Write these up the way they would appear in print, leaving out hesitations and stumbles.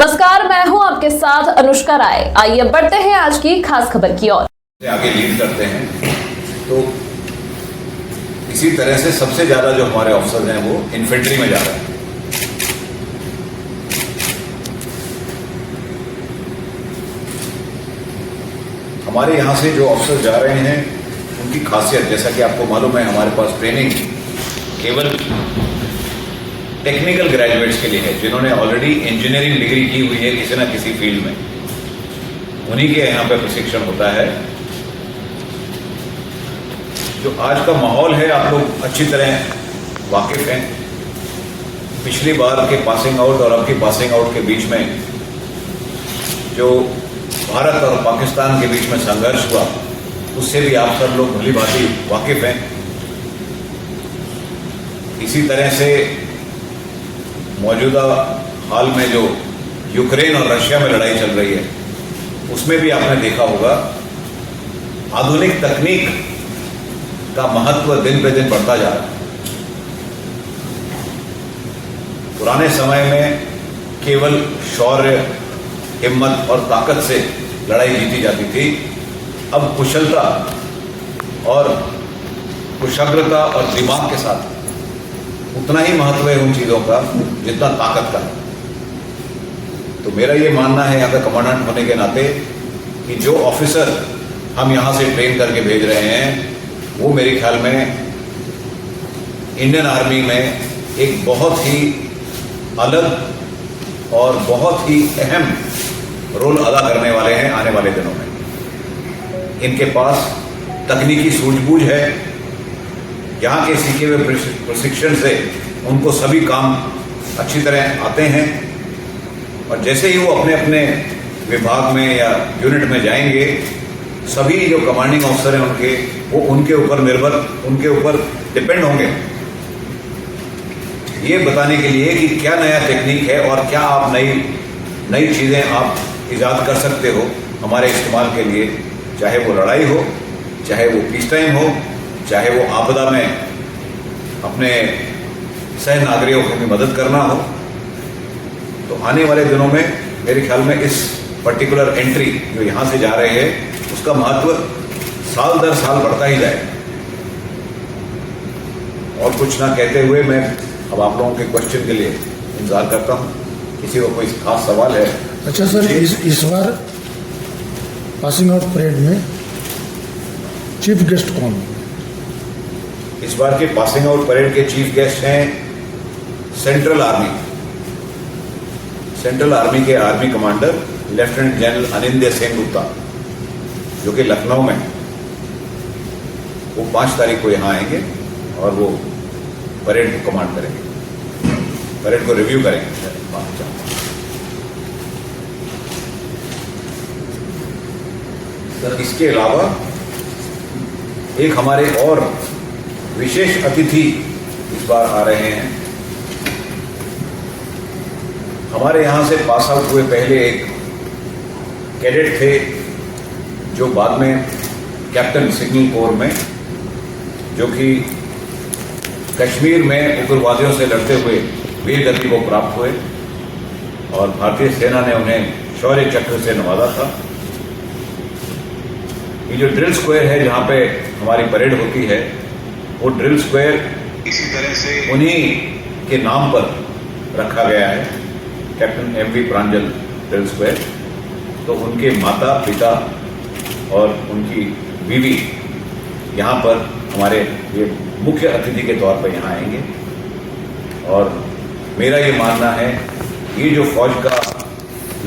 नमस्कार, मैं हूं आपके साथ अनुष्का राय। आइए बढ़ते हैं आज की खास खबर की ओर। आगे लीड करते हैं तो इसी तरह से सबसे ज्यादा जो हमारे ऑफिसर हैं वो इन्फेंट्री में जा रहे हैं। हमारे यहाँ से जो ऑफिसर जा रहे हैं उनकी खासियत, जैसा कि आपको मालूम है, हमारे पास ट्रेनिंग केवल टेक्निकल ग्रेजुएट्स के लिए है, जिन्होंने ऑलरेडी इंजीनियरिंग डिग्री की हुई है किसी न किसी फील्ड में, उन्हीं के यहाँ पे प्रशिक्षण होता है। जो आज का माहौल है आप लोग अच्छी तरह वाकिफ हैं। पिछली बार के पासिंग आउट और अब की पासिंग आउट के बीच में जो भारत और पाकिस्तान के बीच में संघर्ष हुआ, उससे भी आप सब लोग भली भांति वाकिफ हैं। इसी तरह से मौजूदा हाल में जो यूक्रेन और रशिया में लड़ाई चल रही है, उसमें भी आपने देखा होगा आधुनिक तकनीक का महत्व दिन पे दिन बढ़ता जा रहा है। पुराने समय में केवल शौर्य, हिम्मत और ताकत से लड़ाई जीती जाती थी। अब कुशलता और कुशाग्रता और दिमाग के साथ उतना ही महत्व है उन चीजों का जितना ताकत का। तो मेरा ये मानना है यहाँ का कमांडेंट होने के नाते कि जो ऑफिसर हम यहाँ से ट्रेन करके भेज रहे हैं वो मेरे ख्याल में इंडियन आर्मी में एक बहुत ही अलग और बहुत ही अहम रोल अदा करने वाले हैं आने वाले दिनों में। इनके पास तकनीकी सूझबूझ है, यहाँ के सीखे हुए प्रशिक्षण से उनको सभी काम अच्छी तरह आते हैं, और जैसे ही वो अपने अपने विभाग में या यूनिट में जाएंगे, सभी जो कमांडिंग ऑफिसर हैं उनके, वो उनके ऊपर निर्भर, उनके ऊपर डिपेंड होंगे ये बताने के लिए कि क्या नया टेक्निक है और क्या आप नई चीज़ें आप ईजाद कर सकते हो हमारे इस्तेमाल के लिए, चाहे वो लड़ाई हो, चाहे वो पीस टाइम हो, चाहे वो आपदा में अपने सह नागरिकों की मदद करना हो। तो आने वाले दिनों में मेरे ख्याल में इस पर्टिकुलर एंट्री जो यहाँ से जा रहे हैं उसका महत्व साल दर साल बढ़ता ही जाए। और कुछ ना कहते हुए मैं अब आप लोगों के क्वेश्चन के लिए इंतजार करता हूँ। किसी को कोई खास सवाल है? अच्छा सर, इस बार पासिंग आउट परेड में चीफ गेस्ट कौन है? इस बार के पासिंग आउट परेड के चीफ गेस्ट हैं सेंट्रल आर्मी के army commander lieutenant general Anindya Sen Gupta, जो कि लखनऊ में, वो 5 तारीख को यहाँ आएंगे और वो परेड को कमांड करेंगे, परेड को रिव्यू करेंगे। इसके अलावा एक हमारे और विशेष अतिथि इस बार आ रहे हैं। हमारे यहाँ से पास आउट हुए पहले एक कैडेट थे जो बाद में कैप्टन सिग्नल कोर में, जो कि कश्मीर में उग्रवादियों से लड़ते हुए वीर गति को प्राप्त हुए और भारतीय सेना ने उन्हें शौर्य चक्र से नवाजा था। ये जो ड्रिल स्क्वायर है जहाँ पे हमारी परेड होती है, वो ड्रिल स्क्वायर इसी तरह से उन्हीं के नाम पर रखा गया है, कैप्टन एमवी प्रांजल ड्रिल स्क्वायर। तो उनके माता पिता और उनकी बीवी यहाँ पर हमारे ये मुख्य अतिथि के तौर पर यहाँ आएंगे। और मेरा ये मानना है ये जो फौज का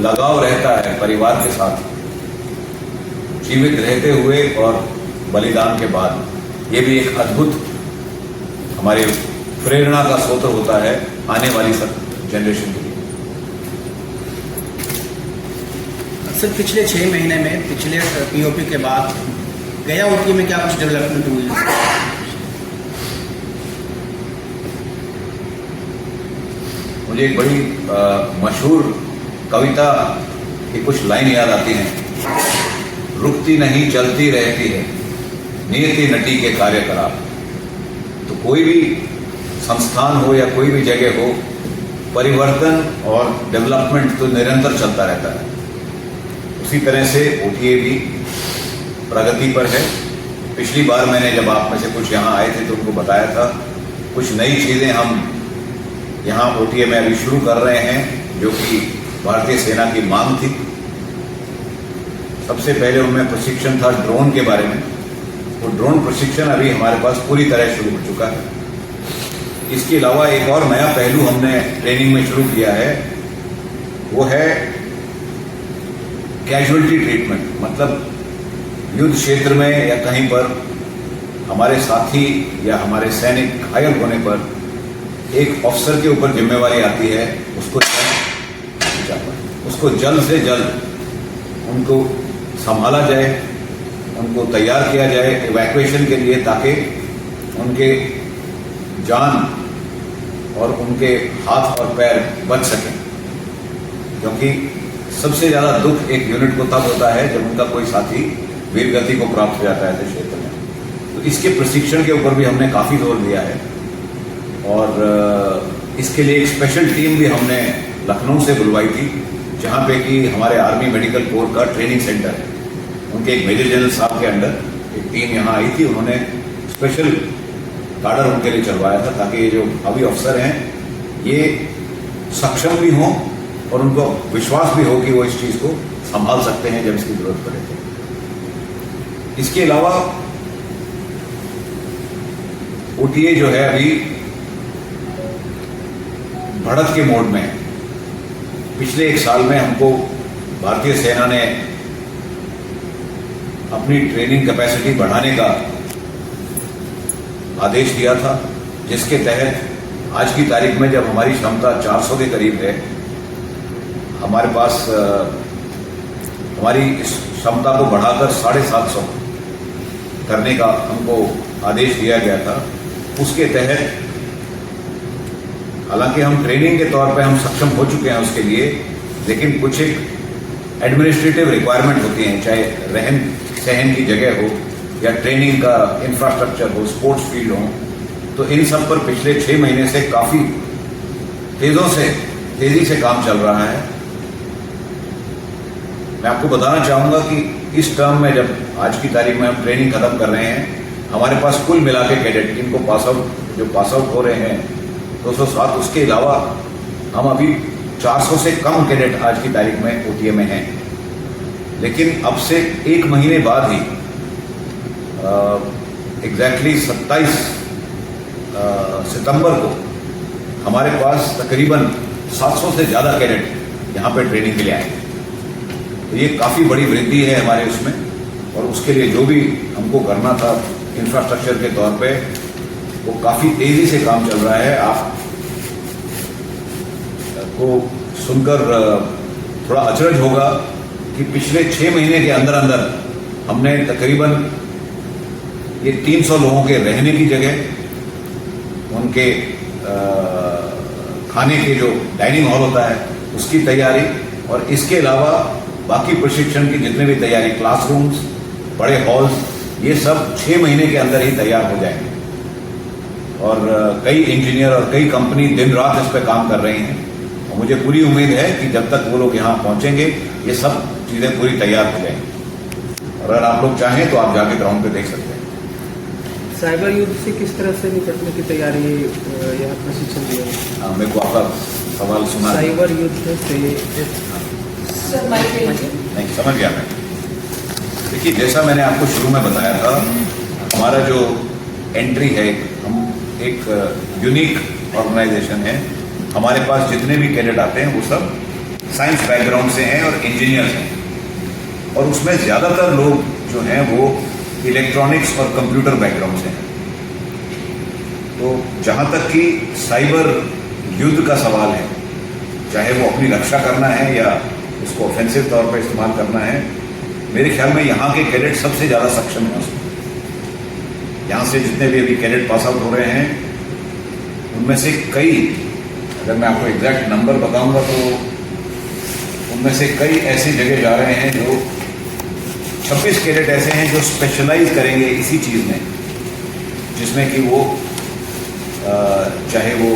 लगाव रहता है परिवार के साथ, जीवित रहते हुए और बलिदान के बाद, ये भी एक अद्भुत हमारे प्रेरणा का स्रोत होता है आने वाली सब जनरेशन के लिए। सर, पिछले 6 महीने में पिछले पीओपी के बाद गया ओटी में क्या कुछ डेवलपमेंट हुई है? मुझे एक बड़ी मशहूर कविता की कुछ लाइन याद आती हैं। रुकती नहीं चलती रहती है, नियति नटी के कार्य करा। तो कोई भी संस्थान हो या कोई भी जगह हो, परिवर्तन और डेवलपमेंट तो निरंतर चलता रहता है। उसी तरह से ओटीए भी प्रगति पर है। पिछली बार मैंने जब आप में से कुछ यहाँ आए थे तो उनको बताया था कुछ नई चीज़ें हम यहाँ ओटीए में अभी शुरू कर रहे हैं, जो कि भारतीय सेना की मांग थी। सबसे पहले उनमें प्रशिक्षण था ड्रोन के बारे में। वो ड्रोन प्रशिक्षण अभी हमारे पास पूरी तरह शुरू हो चुका है। इसके अलावा एक और नया पहलू हमने ट्रेनिंग में शुरू किया है, वो है कैजुअलिटी ट्रीटमेंट। मतलब युद्ध क्षेत्र में या कहीं पर हमारे साथी या हमारे सैनिक घायल होने पर एक अफसर के ऊपर जिम्मेवारी आती है, उसको जल्द से जल्द उनको संभाला जाए, उनको तैयार किया जाए इवैक्यूएशन के लिए, ताकि उनके जान और उनके हाथ और पैर बच सकें। क्योंकि सबसे ज़्यादा दुख एक यूनिट को तब होता है जब उनका कोई साथी वीरगति को प्राप्त हो जाता है ऐसे क्षेत्र में। तो इसके प्रशिक्षण के ऊपर भी हमने काफ़ी जोर दिया है और इसके लिए एक स्पेशल टीम भी हमने लखनऊ से बुलवाई थी, जहाँ पे कि हमारे आर्मी मेडिकल कोर का ट्रेनिंग सेंटर है। उनके एक मेजर जनरल साहब के अंडर एक टीम यहाँ आई थी। उन्होंने स्पेशल कार्डर उनके लिए चलवाया था, ताकि ये जो अभी अफसर हैं ये सक्षम भी हों और उनको विश्वास भी हो कि वो इस चीज़ को संभाल सकते हैं जब इसकी जरूरत पड़े तो। इसके अलावा ओटीए जो है अभी बढ़त के मोड में है। पिछले एक साल में हमको भारतीय सेना ने अपनी ट्रेनिंग कैपेसिटी बढ़ाने का आदेश दिया था, जिसके तहत आज की तारीख में जब हमारी क्षमता 400 के करीब है, हमारे पास हमारी इस क्षमता को बढ़ाकर 750 करने का हमको आदेश दिया गया था। उसके तहत हालांकि हम ट्रेनिंग के तौर पे हम सक्षम हो चुके हैं उसके लिए, लेकिन कुछ एक एडमिनिस्ट्रेटिव रिक्वायरमेंट होती हैं, चाहे रहन सहन की जगह हो या ट्रेनिंग का इंफ्रास्ट्रक्चर हो, स्पोर्ट्स फील्ड हो। तो इन सब पर पिछले 6 महीने से काफ़ी तेज़ी से काम चल रहा है। मैं आपको बताना चाहूँगा कि इस टर्म में जब आज की तारीख में हम ट्रेनिंग खत्म कर रहे हैं, हमारे पास कुल मिला के कैडेट इनको पास आउट हो रहे हैं 207। उसके अलावा हम अभी 400 से कम कैडेट आज की तारीख में ओटीए में हैं। लेकिन अब से 1 महीने बाद ही एग्जैक्टली 27 सितंबर को हमारे पास तकरीबन 700 से ज़्यादा कैडेट यहाँ पे ट्रेनिंग के लिए आए। तो ये काफ़ी बड़ी वृद्धि है हमारे उसमें, और उसके लिए जो भी हमको करना था इंफ्रास्ट्रक्चर के तौर पे, वो काफ़ी तेज़ी से काम चल रहा है। आपको सुनकर थोड़ा अचरज होगा कि पिछले 6 महीने के अंदर हमने तकरीबन ये 300 लोगों के रहने की जगह, उनके खाने के जो डाइनिंग हॉल होता है उसकी तैयारी, और इसके अलावा बाकी प्रशिक्षण की जितने भी तैयारी, क्लासरूम्स, बड़े हॉल्स, ये सब 6 महीने के अंदर ही तैयार हो जाएंगे। और कई इंजीनियर और कई कंपनी दिन रात इस पर काम कर रही हैं, और मुझे पूरी उम्मीद है कि जब तक वो लोग यहाँ पहुँचेंगे ये सब चीज़ें पूरी तैयार हो जाएंगी। और अगर आप लोग चाहें तो आप जाके ग्राउंड पे देख सकते हैं। साइबर युद्ध से किस तरह से निपटने की तैयारी यहाँ प्रशिक्षण दिया है? मेरे को आपका सवाल सुना। साइबर युद्ध से नहीं समझ गया मैं। देखिए, जैसा मैंने आपको शुरू में बताया था, हमारा जो एंट्री है, हम एक यूनिक ऑर्गेनाइजेशन है। हमारे पास जितने भी कैडेट आते हैं वो सब साइंस बैकग्राउंड से हैं और इंजीनियर्स हैं, और उसमें ज़्यादातर लोग जो हैं वो इलेक्ट्रॉनिक्स और कंप्यूटर बैकग्राउंड से हैं। तो जहाँ तक कि साइबर युद्ध का सवाल है, चाहे वो अपनी रक्षा करना है या उसको ऑफेंसिव तौर पर इस्तेमाल करना है, मेरे ख्याल में यहाँ के कैडेट सबसे ज़्यादा सक्षम हैं उसमें। यहाँ से जितने भी अभी कैडेट पास आउट हो रहे हैं, उनमें से कई, अगर मैं आपको एग्जैक्ट नंबर बताऊंगा तो उनमें से कई ऐसी जगह जा रहे हैं जो 26 कैडेट ऐसे हैं जो स्पेशलाइज करेंगे इसी चीज़ में, जिसमें कि वो चाहे वो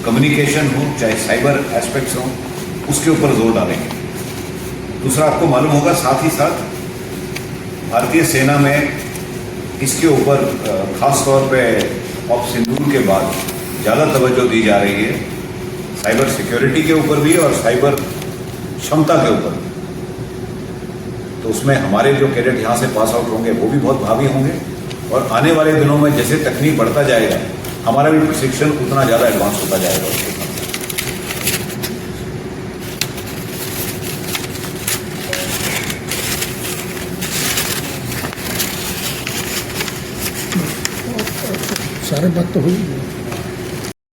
कम्युनिकेशन हो, चाहे साइबर एस्पेक्ट्स हो, उसके ऊपर जोर डालेंगे। दूसरा, आपको मालूम होगा साथ ही साथ भारतीय सेना में इसके ऊपर खास तौर पे ऑफ सिंदूर के बाद ज़्यादा तवज्जो दी जा रही है, साइबर सिक्योरिटी के ऊपर भी और साइबर क्षमता के ऊपर भी। तो उसमें हमारे जो कैडेट यहाँ से पास आउट होंगे वो भी बहुत भावी होंगे, और आने वाले दिनों में जैसे तकनीक बढ़ता जाएगा हमारा भी प्रशिक्षण उतना ज़्यादा एडवांस होता जाएगा उसके साथ। सारे बात तो हुई।